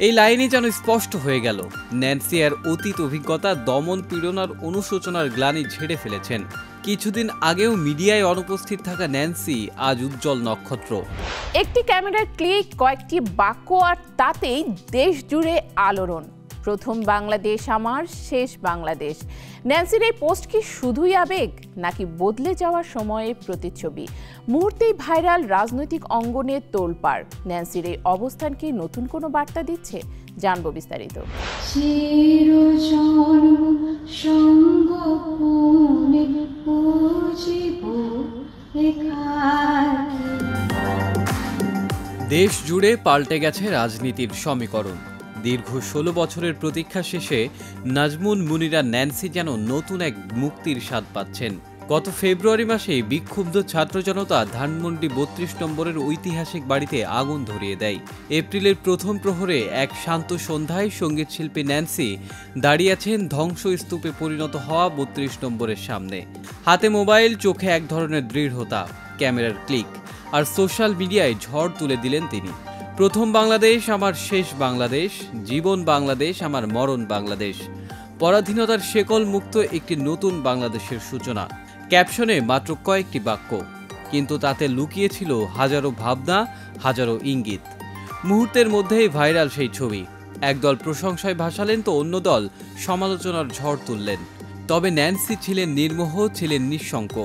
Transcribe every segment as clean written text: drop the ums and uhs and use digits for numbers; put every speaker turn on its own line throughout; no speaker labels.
এই লাইনে যেন স্পষ্ট হয়ে গেল, ন্যান্সি আর অতীত অভিজ্ঞতা দমন পীড়ন আর অনুশোচনার গ্লানি ঝেড়ে ফেলেছেন। কিছুদিন আগেও মিডিয়ায় অনুপস্থিত থাকা ন্যান্সি আজ উজ্জ্বল নক্ষত্র।
একটি ক্যামেরার ক্লিক, কয়েকটি বাক্য, আর তাতেই দেশ জুড়ে আলোড়ন। প্রথম বাংলাদেশ আমার, শেষ বাংলাদেশ। ন্যান্সির এই পোস্ট কি শুধুই আবেগ, নাকি বদলে যাওয়ার সময়ের প্রতিচ্ছবি? মুহূর্তেই ভাইরাল, রাজনৈতিক অঙ্গনে তোলপাড়। ন্যান্সির এই অবস্থান কি নতুন কোনো বার্তা দিচ্ছে? জানবো বিস্তারিত।
দেশ জুড়ে পাল্টে গেছে রাজনীতির সমীকরণ। দীর্ঘ 16 বছরের প্রতীক্ষা শেষে নাজমুন মুনিরা ন্যান্সি যেন নতুন এক মুক্তির স্বাদ পাচ্ছেন। গত ফেব্রুয়ারি মাসে বিক্ষুব্ধ ছাত্র জনতা ধানমন্ডি 32 নম্বরের ঐতিহাসিক বাড়িতে আগুন ধরিয়ে দেয়। এপ্রিলের প্রথম প্রহরে এক শান্ত সন্ধ্যায় সঙ্গীত শিল্পী ন্যান্সি দাঁড়িয়ে আছেন ধ্বংসস্তূপে পরিণত হওয়া 32 নম্বরের সামনে। হাতে মোবাইল, চোখে এক ধরনের দৃঢ়তা, ক্যামেরার ক্লিক আর সোশ্যাল মিডিয়ায় ঝড় তুলে দিলেন তিনি। প্রথম বাংলাদেশ আমার, শেষ বাংলাদেশ, জীবন বাংলাদেশ আমার, মরণ বাংলাদেশ। পরাধীনতার শেকল মুক্ত একটি নতুন বাংলাদেশের সূচনা। ক্যাপশনে মাত্র কয়েকটি বাক্য, কিন্তু তাতে লুকিয়ে ছিল হাজারো ভাবনা, হাজারো ইঙ্গিত। মুহূর্তের মধ্যেই ভাইরাল সেই ছবি। একদল প্রশংসায় ভাসালেন তো অন্য দল সমালোচনার ঝড় তুললেন। তবে ন্যান্সি ছিলেন নির্মোহ, ছিলেন নিঃশঙ্ক।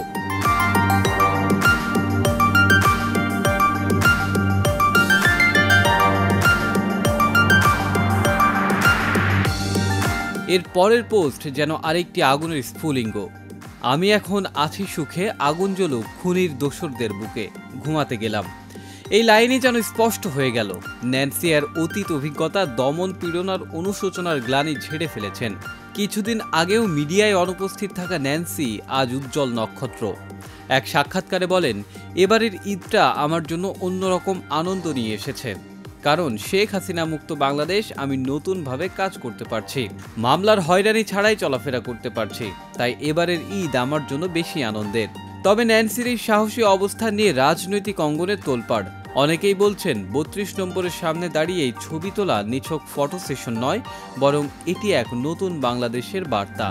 এর পরের পোস্ট যেন আরেকটি আগুনের স্ফুলিঙ্গ। আমি এখন আছি সুখে, আগুন জ্বলুক খুনির দোসরদের বুকে, ঘুমাতে গেলাম। এই লাইনে যেন স্পষ্ট হয়ে গেল, ন্যান্সি আর অতীত অভিজ্ঞতা দমন পীড়ন আর অনুশোচনার গ্লানি ঝেড়ে ফেলেছেন। কিছুদিন আগেও মিডিয়ায় অনুপস্থিত থাকা ন্যান্সি আজ উজ্জ্বল নক্ষত্র। এক সাক্ষাৎকারে বলেন, এবারের ঈদটা আমার জন্য অন্যরকম আনন্দ নিয়ে এসেছে, কারণ শেখ হাসিনা মুক্ত বাংলাদেশ আমি নতুনভাবে কাজ করতে পারছি, মামলার হয়রানি ছাড়াই চলাফেরা করতে পারছি, তাই এবারের ঈদ আমার জন্য বেশি আনন্দের। তবে ন্যান্সির এই সাহসী অবস্থান নিয়ে রাজনৈতিক অঙ্গনে তোলপাড়। অনেকেই বলছেন 32 নম্বরের সামনে দাঁড়িয়ে ছবি তোলা নিছক ফটো সেশন নয়, বরং এটি এক নতুন বাংলাদেশের বার্তা।